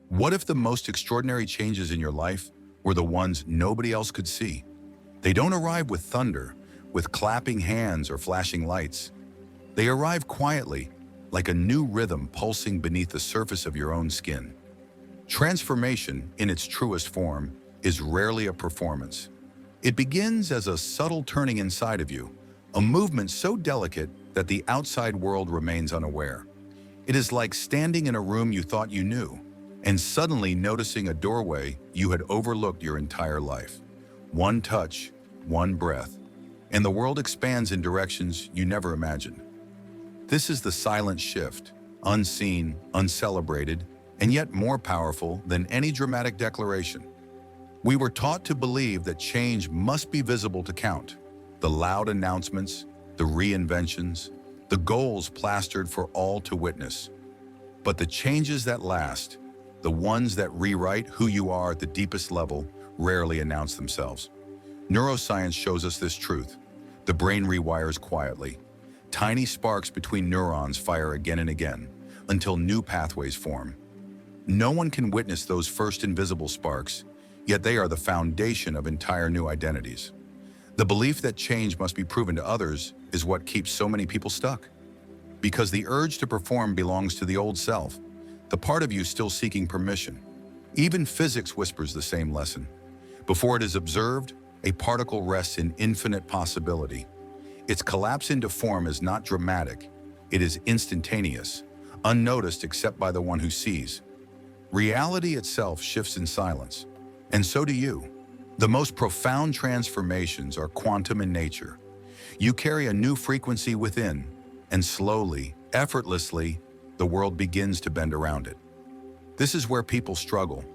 What if the most extraordinary changes in your life were the ones nobody else could see? They don't arrive with thunder, with clapping hands or flashing lights. They arrive quietly, like a new rhythm pulsing beneath the surface of your own skin. Transformation, in its truest form, is rarely a performance. It begins as a subtle turning inside of you, a movement so delicate that the outside world remains unaware. It is like standing in a room you thought you knew, and suddenly noticing a doorway you had overlooked your entire life. One touch, one breath, and the world expands in directions you never imagined. This is the silent shift, unseen, uncelebrated, and yet more powerful than any dramatic declaration. We were taught to believe that change must be visible to count. The loud announcements, the reinventions, the goals plastered for all to witness. But the changes that last, the ones that rewrite who you are at the deepest level, rarely announce themselves. Neuroscience shows us this truth. The brain rewires quietly. Tiny sparks between neurons fire again and again, until new pathways form. No one can witness those first invisible sparks, yet they are the foundation of entire new identities. The belief that change must be proven to others is what keeps so many people stuck. Because the urge to perform belongs to the old self, the part of you still seeking permission. Even physics whispers the same lesson. Before it is observed, a particle rests in infinite possibility. Its collapse into form is not dramatic, it is instantaneous, unnoticed except by the one who sees. Reality itself shifts in silence, and so do you. The most profound transformations are quantum in nature. You carry a new frequency within, and slowly, effortlessly, the world begins to bend around it. This is where people struggle.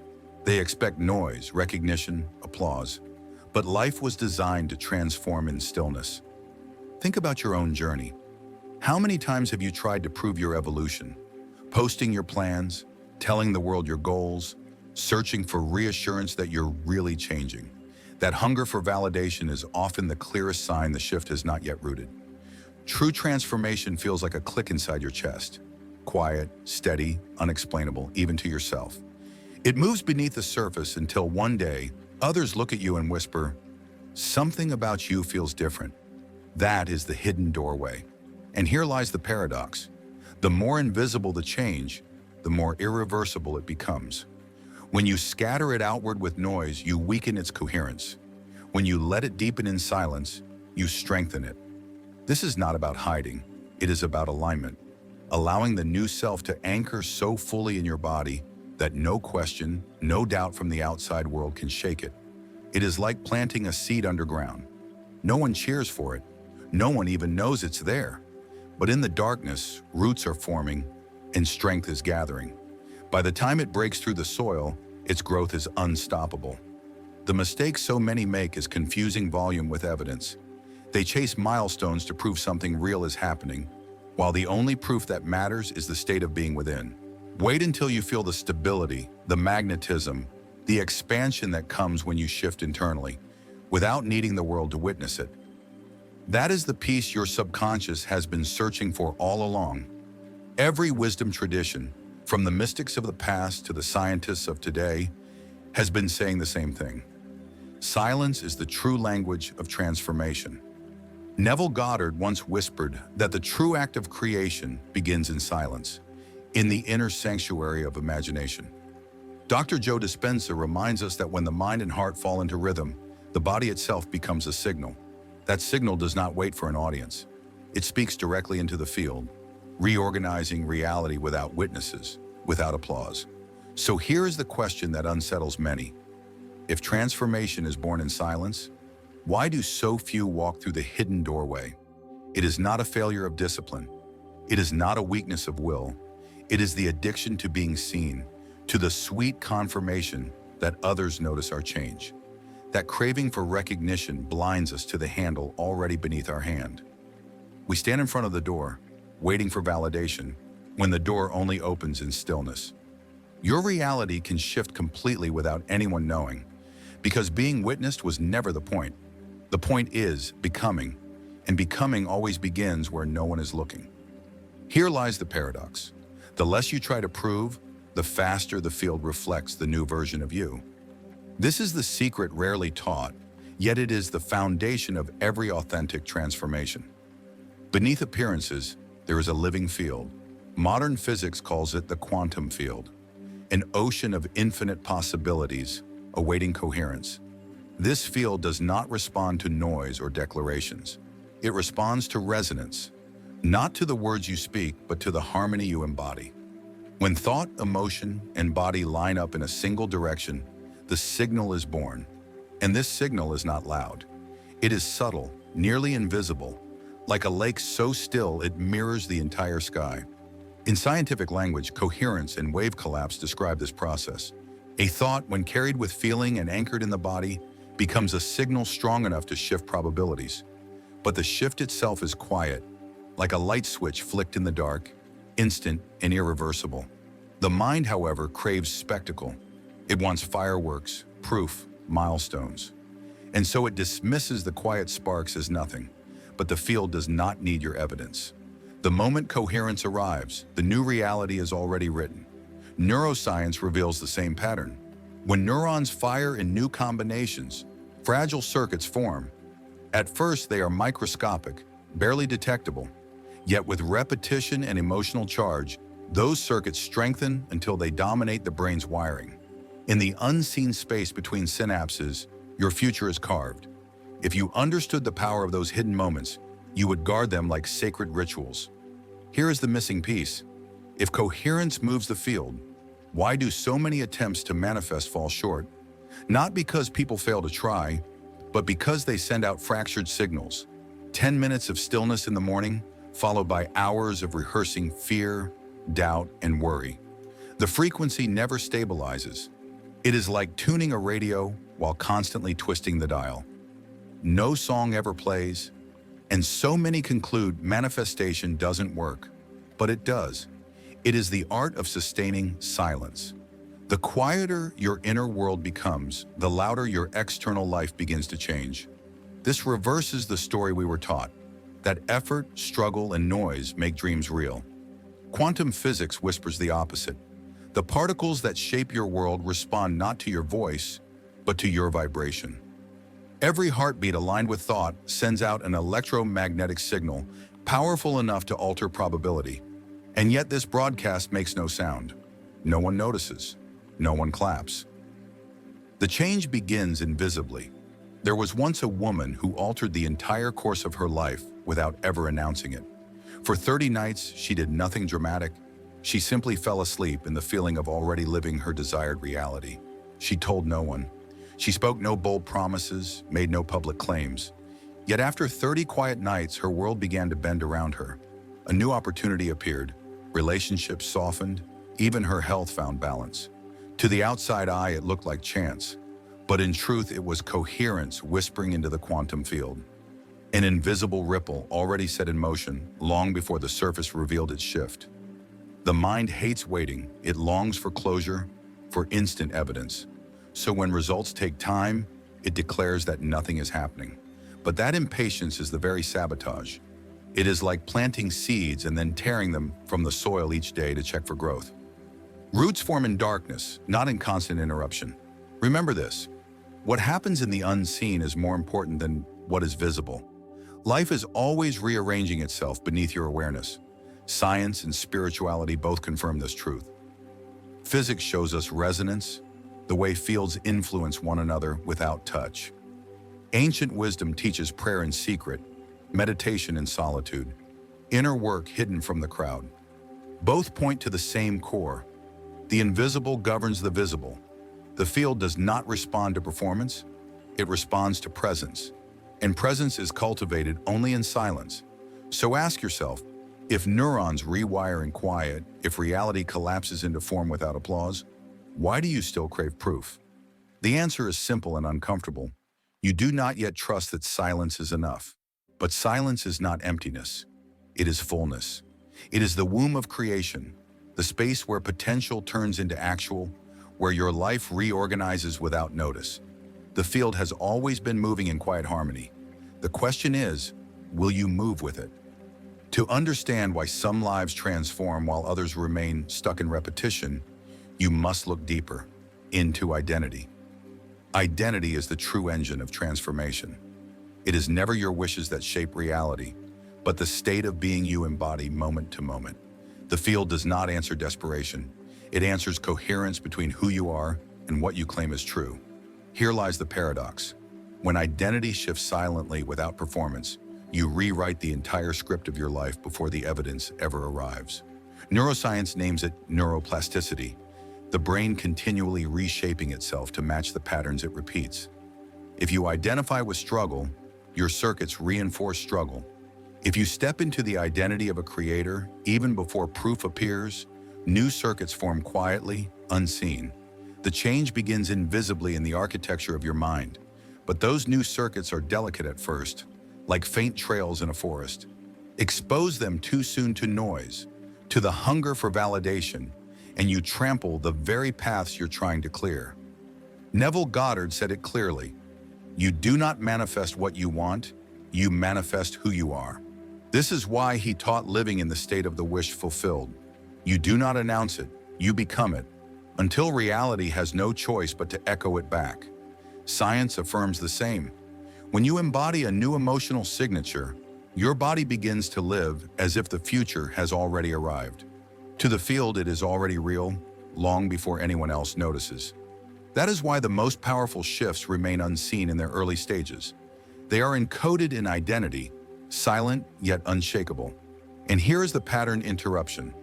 They expect noise, recognition, applause. But life was designed to transform in stillness. Think about your own journey. How many times have you tried to prove your evolution? Posting your plans, telling the world your goals, searching for reassurance that you're really changing. That hunger for validation is often the clearest sign the shift has not yet rooted. True transformation feels like a click inside your chest. Quiet, steady, unexplainable, even to yourself. It moves beneath the surface until one day, others look at you and whisper, "Something about you feels different." That is the hidden doorway. And here lies the paradox. The more invisible the change, the more irreversible it becomes. When you scatter it outward with noise, you weaken its coherence. When you let it deepen in silence, you strengthen it. This is not about hiding, it is about alignment. Allowing the new self to anchor so fully in your body that no question, no doubt from the outside world can shake it. It is like planting a seed underground. No one cheers for it. No one even knows it's there. But in the darkness, roots are forming and strength is gathering. By the time it breaks through the soil, its growth is unstoppable. The mistake so many make is confusing volume with evidence. They chase milestones to prove something real is happening, while the only proof that matters is the state of being within. Wait until you feel the stability, the magnetism, the expansion that comes when you shift internally, without needing the world to witness it. That is the peace your subconscious has been searching for all along. Every wisdom tradition, from the mystics of the past to the scientists of today, has been saying the same thing. Silence is the true language of transformation. Neville Goddard once whispered that the true act of creation begins in silence, in the inner sanctuary of imagination. Dr. Joe Dispenza reminds us that when the mind and heart fall into rhythm, the body itself becomes a signal. That signal does not wait for an audience. It speaks directly into the field, reorganizing reality without witnesses, without applause. So here is the question that unsettles many. If transformation is born in silence, why do so few walk through the hidden doorway? It is not a failure of discipline. It is not a weakness of will. It is the addiction to being seen, to the sweet confirmation that others notice our change. That craving for recognition blinds us to the handle already beneath our hand. We stand in front of the door, waiting for validation, when the door only opens in stillness. Your reality can shift completely without anyone knowing, because being witnessed was never the point. The point is becoming, and becoming always begins where no one is looking. Here lies the paradox. The less you try to prove, the faster the field reflects the new version of you. This is the secret rarely taught, yet it is the foundation of every authentic transformation. Beneath appearances, there is a living field. Modern physics calls it the quantum field, an ocean of infinite possibilities awaiting coherence. This field does not respond to noise or declarations. It responds to resonance, not to the words you speak, but to the harmony you embody. When thought, emotion, and body line up in a single direction, the signal is born. And this signal is not loud. It is subtle, nearly invisible, like a lake so still it mirrors the entire sky. In scientific language, coherence and wave collapse describe this process. A thought, when carried with feeling and anchored in the body, becomes a signal strong enough to shift probabilities. But the shift itself is quiet, like a light switch flicked in the dark, instant and irreversible. The mind, however, craves spectacle. It wants fireworks, proof, milestones. And so it dismisses the quiet sparks as nothing. But the field does not need your evidence. The moment coherence arrives, the new reality is already written. Neuroscience reveals the same pattern. When neurons fire in new combinations, fragile circuits form. At first, they are microscopic, barely detectable. Yet with repetition and emotional charge, those circuits strengthen until they dominate the brain's wiring. In the unseen space between synapses, your future is carved. If you understood the power of those hidden moments, you would guard them like sacred rituals. Here is the missing piece. If coherence moves the field, why do so many attempts to manifest fall short? Not because people fail to try, but because they send out fractured signals. 10 minutes of stillness in the morning, followed by hours of rehearsing fear, doubt, and worry. The frequency never stabilizes. It is like tuning a radio while constantly twisting the dial. No song ever plays, and so many conclude manifestation doesn't work, but it does. It is the art of sustaining silence. The quieter your inner world becomes, the louder your external life begins to change. This reverses the story we were taught, that effort, struggle, and noise make dreams real. Quantum physics whispers the opposite. The particles that shape your world respond not to your voice, but to your vibration. Every heartbeat aligned with thought sends out an electromagnetic signal, powerful enough to alter probability. And yet this broadcast makes no sound. No one notices. No one claps. The change begins invisibly. There was once a woman who altered the entire course of her life without ever announcing it. For 30 nights, she did nothing dramatic. She simply fell asleep in the feeling of already living her desired reality. She told no one. She spoke no bold promises, made no public claims. Yet after 30 quiet nights, her world began to bend around her. A new opportunity appeared. Relationships softened. Even her health found balance. To the outside eye, it looked like chance. But in truth, it was coherence whispering into the quantum field. An invisible ripple already set in motion long before the surface revealed its shift. The mind hates waiting. It longs for closure, for instant evidence. So when results take time, it declares that nothing is happening. But that impatience is the very sabotage. It is like planting seeds and then tearing them from the soil each day to check for growth. Roots form in darkness, not in constant interruption. Remember this. What happens in the unseen is more important than what is visible. Life is always rearranging itself beneath your awareness. Science and spirituality both confirm this truth. Physics shows us resonance, the way fields influence one another without touch. Ancient wisdom teaches prayer in secret, meditation in solitude, inner work hidden from the crowd. Both point to the same core. The invisible governs the visible. The field does not respond to performance, it responds to presence. And presence is cultivated only in silence. So ask yourself, if neurons rewire in quiet, if reality collapses into form without applause, why do you still crave proof? The answer is simple and uncomfortable. You do not yet trust that silence is enough. But silence is not emptiness. It is fullness. It is the womb of creation, the space where potential turns into actual, where your life reorganizes without notice. The field has always been moving in quiet harmony. The question is, will you move with it? To understand why some lives transform while others remain stuck in repetition, You must look deeper, into identity. Identity is the true engine of transformation. It is never your wishes that shape reality, but the state of being you embody moment to moment. The field does not answer desperation. It answers coherence between who you are and what you claim is true. Here lies the paradox. When identity shifts silently without performance, you rewrite the entire script of your life before the evidence ever arrives. Neuroscience names it neuroplasticity, the brain continually reshaping itself to match the patterns it repeats. If you identify with struggle, your circuits reinforce struggle. If you step into the identity of a creator, even before proof appears, new circuits form quietly, unseen. The change begins invisibly in the architecture of your mind, but those new circuits are delicate at first, like faint trails in a forest. Expose them too soon to noise, to the hunger for validation, and you trample the very paths you're trying to clear. Neville Goddard said it clearly: you do not manifest what you want, you manifest who you are. This is why he taught living in the state of the wish fulfilled. You do not announce it, you become it, until reality has no choice but to echo it back. Science affirms the same. When you embody a new emotional signature, your body begins to live as if the future has already arrived. To the field, it is already real, long before anyone else notices. That is why the most powerful shifts remain unseen in their early stages. They are encoded in identity, silent yet unshakable. And here is the pattern interruption.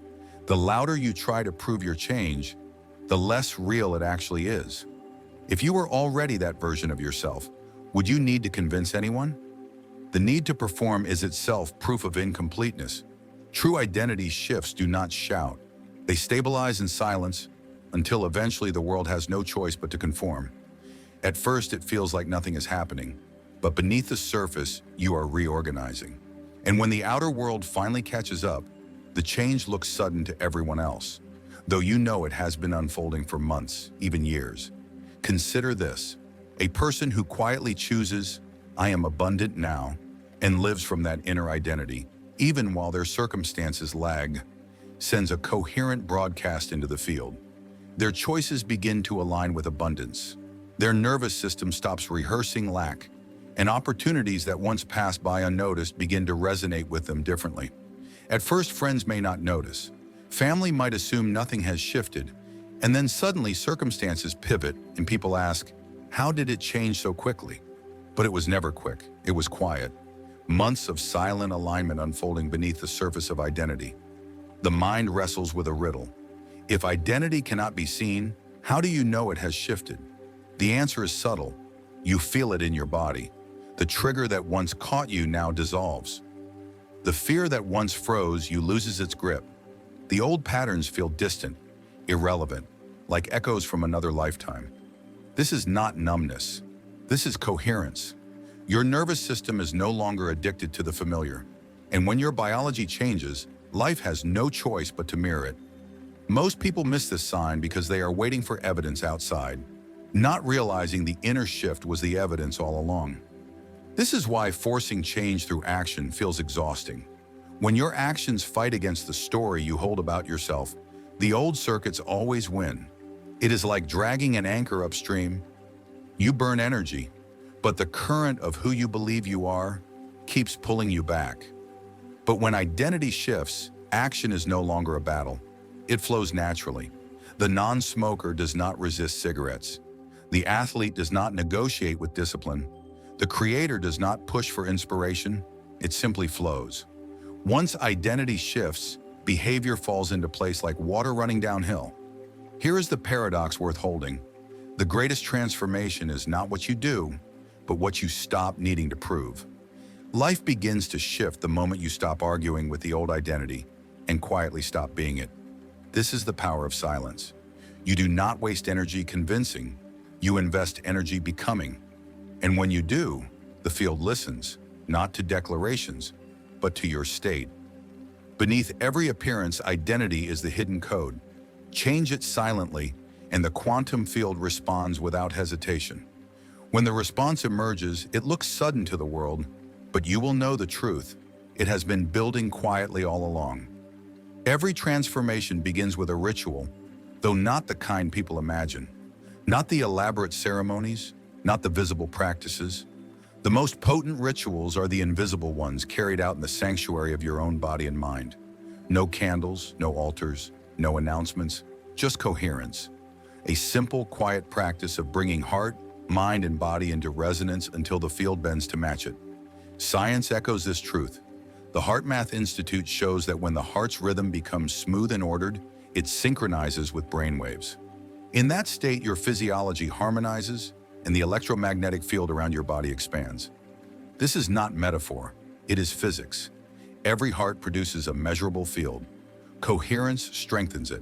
The louder you try to prove your change, the less real it actually is. If you were already that version of yourself, would you need to convince anyone? The need to perform is itself proof of incompleteness. True identity shifts do not shout. They stabilize in silence until eventually the world has no choice but to conform. At first, it feels like nothing is happening, but beneath the surface, you are reorganizing. And when the outer world finally catches up, the change looks sudden to everyone else, though you know it has been unfolding for months, even years. Consider this: a person who quietly chooses, "I am abundant now," and lives from that inner identity, even while their circumstances lag, sends a coherent broadcast into the field. Their choices begin to align with abundance. Their nervous system stops rehearsing lack, and opportunities that once passed by unnoticed begin to resonate with them differently. At first, friends may not notice. Family might assume nothing has shifted, and then suddenly circumstances pivot and people ask, how did it change so quickly? But it was never quick, it was quiet. Months of silent alignment unfolding beneath the surface of identity. The mind wrestles with a riddle. If identity cannot be seen, how do you know it has shifted? The answer is subtle. You feel it in your body. The trigger that once caught you now dissolves. The fear that once froze you loses its grip. The old patterns feel distant, irrelevant, like echoes from another lifetime. This is not numbness. This is coherence. Your nervous system is no longer addicted to the familiar. And when your biology changes, life has no choice but to mirror it. Most people miss this sign because they are waiting for evidence outside, not realizing the inner shift was the evidence all along. This is why forcing change through action feels exhausting. When your actions fight against the story you hold about yourself, the old circuits always win. It is like dragging an anchor upstream. You burn energy, but the current of who you believe you are keeps pulling you back. But when identity shifts, action is no longer a battle. It flows naturally. The non-smoker does not resist cigarettes. The athlete does not negotiate with discipline. The creator does not push for inspiration. It simply flows. Once identity shifts, behavior falls into place like water running downhill. Here is the paradox worth holding. The greatest transformation is not what you do, but what you stop needing to prove. Life begins to shift the moment you stop arguing with the old identity and quietly stop being it. This is the power of silence. You do not waste energy convincing. You invest energy becoming. And when you do, the field listens, not to declarations, but to your state. Beneath every appearance, identity is the hidden code. Change it silently, and the quantum field responds without hesitation. When the response emerges, it looks sudden to the world, but you will know the truth. It has been building quietly all along. Every transformation begins with a ritual, though not the kind people imagine. Not the elaborate ceremonies, not the visible practices. The most potent rituals are the invisible ones carried out in the sanctuary of your own body and mind. No candles, no altars, no announcements, just coherence. A simple, quiet practice of bringing heart, mind, and body into resonance until the field bends to match it. Science echoes this truth. The HeartMath Institute shows that when the heart's rhythm becomes smooth and ordered, it synchronizes with brainwaves. In that state, your physiology harmonizes and the electromagnetic field around your body expands. This is not metaphor, it is physics. Every heart produces a measurable field. Coherence strengthens it.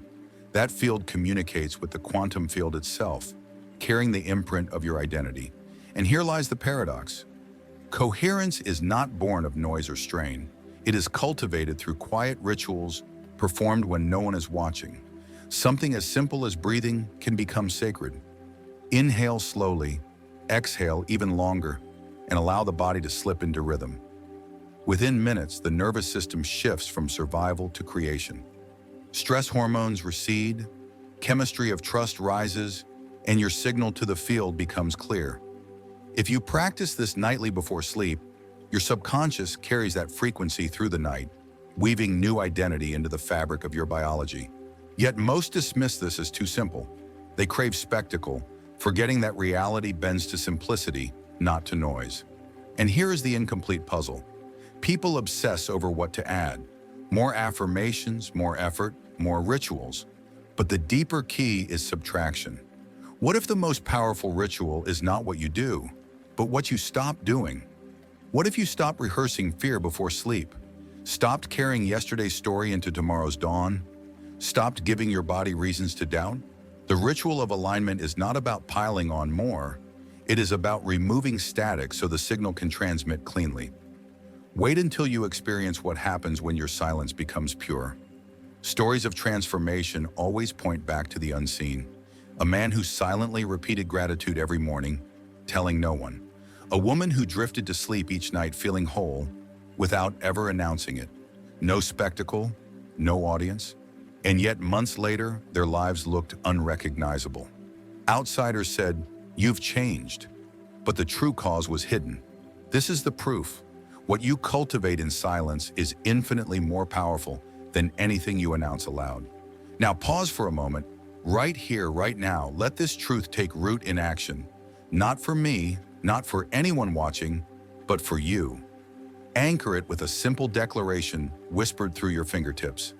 That field communicates with the quantum field itself, carrying the imprint of your identity. And here lies the paradox. Coherence is not born of noise or strain. It is cultivated through quiet rituals performed when no one is watching. Something as simple as breathing can become sacred. Inhale slowly, exhale even longer, and allow the body to slip into rhythm. Within minutes, the nervous system shifts from survival to creation. Stress hormones recede, chemistry of trust rises, and your signal to the field becomes clear. If you practice this nightly before sleep, your subconscious carries that frequency through the night, weaving new identity into the fabric of your biology. Yet most dismiss this as too simple. They crave spectacle, forgetting that reality bends to simplicity, not to noise. And here is the incomplete puzzle. People obsess over what to add. More affirmations, more effort, more rituals. But the deeper key is subtraction. What if the most powerful ritual is not what you do, but what you stop doing? What if you stop rehearsing fear before sleep? Stopped carrying yesterday's story into tomorrow's dawn? Stopped giving your body reasons to doubt? The ritual of alignment is not about piling on more. It is about removing static so the signal can transmit cleanly. Wait until you experience what happens when your silence becomes pure. Stories of transformation always point back to the unseen. A man who silently repeated gratitude every morning, telling no one. A woman who drifted to sleep each night feeling whole, without ever announcing it. No spectacle, no audience. And yet months later, their lives looked unrecognizable. Outsiders said, "You've changed." But the true cause was hidden. This is the proof. What you cultivate in silence is infinitely more powerful than anything you announce aloud. Now pause for a moment. Right here, right now, let this truth take root in action. Not for me, not for anyone watching, but for you. Anchor it with a simple declaration whispered through your fingertips.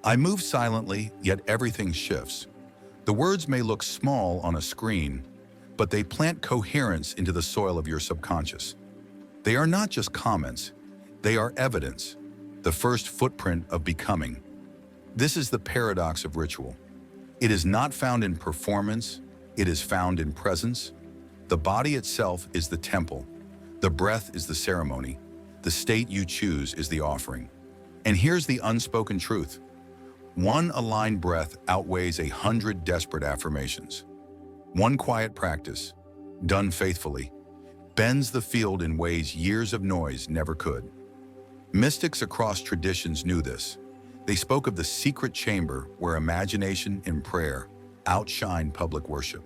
I move silently, yet everything shifts. The words may look small on a screen, but they plant coherence into the soil of your subconscious. They are not just comments, they are evidence, the first footprint of becoming. This is the paradox of ritual. It is not found in performance, it is found in presence. The body itself is the temple. The breath is the ceremony. The state you choose is the offering. And here's the unspoken truth. One aligned breath outweighs 100 desperate affirmations. One quiet practice, done faithfully, bends the field in ways years of noise never could. Mystics across traditions knew this. They spoke of the secret chamber where imagination and prayer outshine public worship.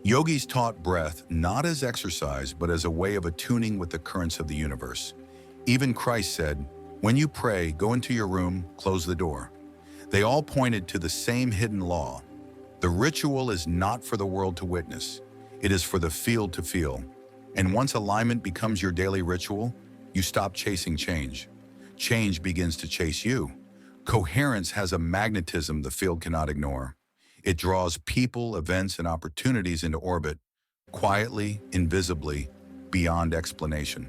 Yogis taught breath not as exercise, but as a way of attuning with the currents of the universe. Even Christ said, "When you pray, go into your room, close the door." They all pointed to the same hidden law. The ritual is not for the world to witness. It is for the field to feel. And once alignment becomes your daily ritual, you stop chasing change. Change begins to chase you. Coherence has a magnetism the field cannot ignore. It draws people, events, and opportunities into orbit, quietly, invisibly, beyond explanation.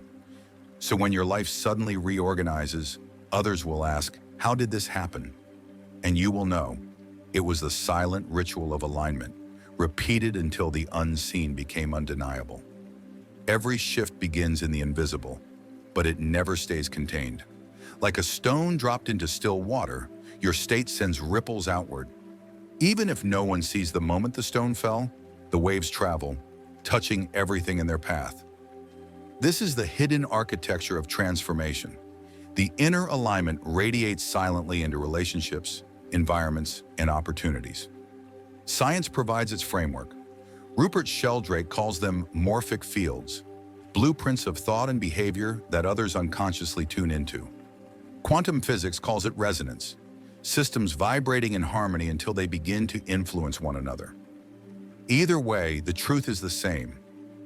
So when your life suddenly reorganizes, others will ask, "How did this happen?" And you will know, it was the silent ritual of alignment, repeated until the unseen became undeniable. Every shift begins in the invisible, but it never stays contained. Like a stone dropped into still water, your state sends ripples outward. Even if no one sees the moment the stone fell, the waves travel, touching everything in their path. This is the hidden architecture of transformation. The inner alignment radiates silently into relationships, environments, and opportunities. Science provides its framework. Rupert Sheldrake calls them morphic fields, blueprints of thought and behavior that others unconsciously tune into. Quantum physics calls it resonance, systems vibrating in harmony until they begin to influence one another. Either way, the truth is the same.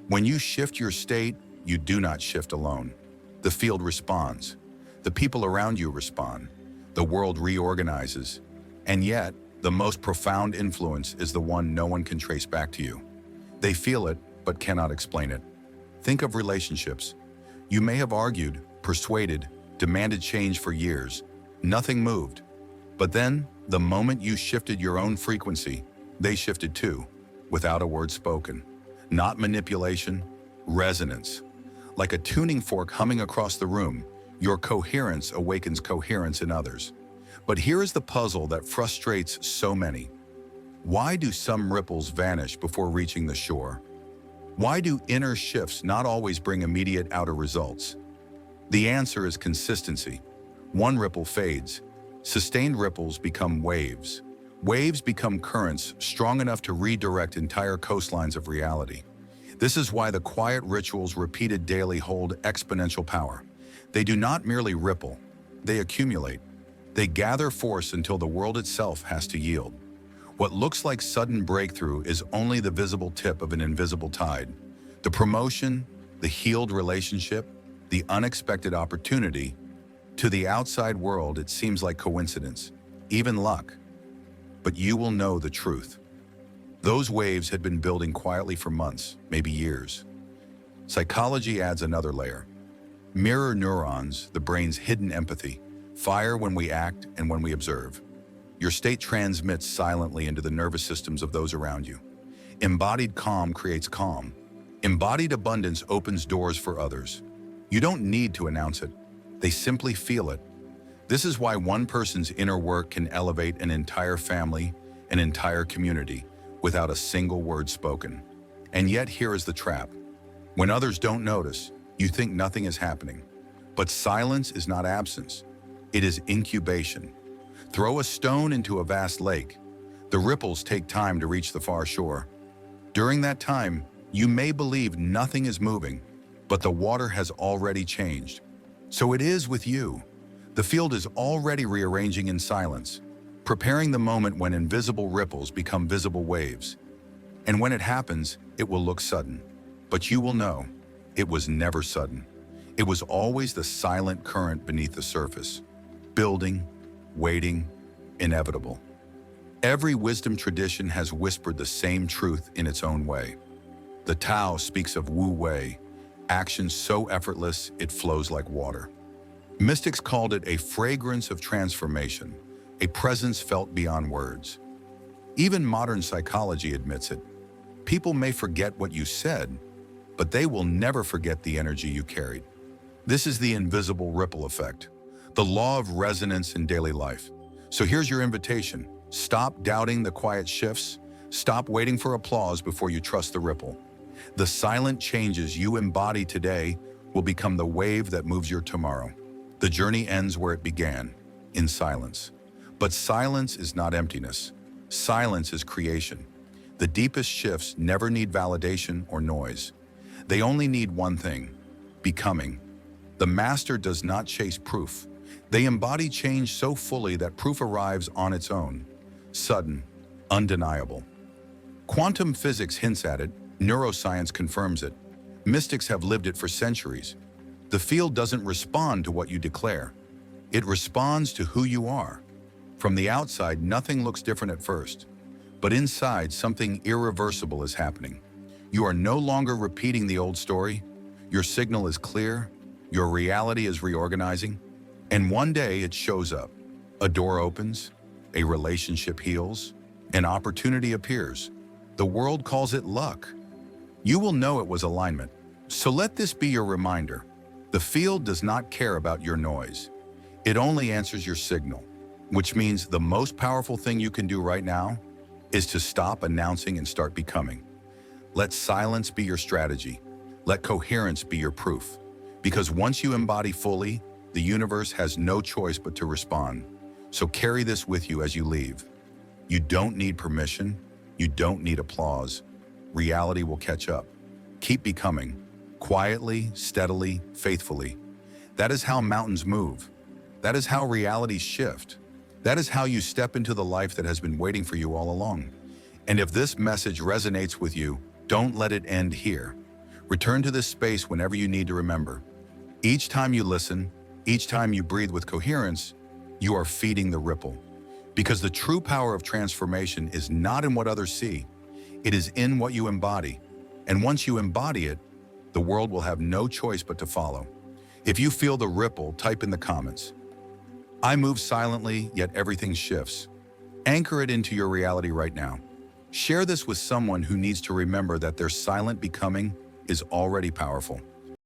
When you shift your state, you do not shift alone. The field responds. The people around you respond. The world reorganizes. And yet, the most profound influence is the one no one can trace back to you. They feel it, but cannot explain it. Think of relationships. You may have argued, persuaded, demanded change for years. Nothing moved. But then, the moment you shifted your own frequency, they shifted too, without a word spoken. Not manipulation, resonance. Like a tuning fork humming across the room, your coherence awakens coherence in others. But here is the puzzle that frustrates so many. Why do some ripples vanish before reaching the shore? Why do inner shifts not always bring immediate outer results? The answer is consistency. One ripple fades. Sustained ripples become waves. Waves become currents strong enough to redirect entire coastlines of reality. This is why the quiet rituals repeated daily hold exponential power. They do not merely ripple, they accumulate. They gather force until the world itself has to yield. What looks like sudden breakthrough is only the visible tip of an invisible tide. The promotion, the healed relationship, the unexpected opportunity. To the outside world, it seems like coincidence, even luck. But you will know the truth. Those waves had been building quietly for months, maybe years. Psychology adds another layer. Mirror neurons, the brain's hidden empathy, fire when we act and when we observe. Your state transmits silently into the nervous systems of those around you. Embodied calm creates calm. Embodied abundance opens doors for others. You don't need to announce it. They simply feel it. This is why one person's inner work can elevate an entire family, an entire community, without a single word spoken. And yet here is the trap. When others don't notice, you think nothing is happening. But silence is not absence. It is incubation. Throw a stone into a vast lake. The ripples take time to reach the far shore. During that time, you may believe nothing is moving, but the water has already changed. So it is with you. The field is already rearranging in silence, preparing the moment when invisible ripples become visible waves. And when it happens, it will look sudden. But you will know, it was never sudden. It was always the silent current beneath the surface, building, waiting, inevitable. Every wisdom tradition has whispered the same truth in its own way. The Tao speaks of Wu Wei, action so effortless it flows like water. Mystics called it a fragrance of transformation, a presence felt beyond words. Even modern psychology admits it. People may forget what you said, but they will never forget the energy you carried. This is the invisible ripple effect, the law of resonance in daily life. So here's your invitation. Stop doubting the quiet shifts. Stop waiting for applause before you trust the ripple. The silent changes you embody today will become the wave that moves your tomorrow. The journey ends where it began, in silence. But silence is not emptiness. Silence is creation. The deepest shifts never need validation or noise. They only need one thing, becoming. The master does not chase proof. They embody change so fully that proof arrives on its own. Sudden, undeniable. Quantum physics hints at it, neuroscience confirms it. Mystics have lived it for centuries. The field doesn't respond to what you declare. It responds to who you are. From the outside, nothing looks different at first. But inside, something irreversible is happening. You are no longer repeating the old story. Your signal is clear. Your reality is reorganizing. And one day it shows up. A door opens. A relationship heals. An opportunity appears. The world calls it luck. You will know it was alignment. So let this be your reminder. The field does not care about your noise. It only answers your signal, which means the most powerful thing you can do right now is to stop announcing and start becoming. Let silence be your strategy. Let coherence be your proof. Because once you embody fully, the universe has no choice but to respond. So carry this with you as you leave. You don't need permission. You don't need applause. Reality will catch up. Keep becoming, quietly, steadily, faithfully. That is how mountains move. That is how realities shift. That is how you step into the life that has been waiting for you all along. And if this message resonates with you, don't let it end here. Return to this space whenever you need to remember. Each time you listen, each time you breathe with coherence, you are feeding the ripple. Because the true power of transformation is not in what others see, it is in what you embody. And once you embody it, the world will have no choice but to follow. If you feel the ripple, type in the comments. I move silently, yet everything shifts. Anchor it into your reality right now. Share this with someone who needs to remember that their silent becoming is already powerful.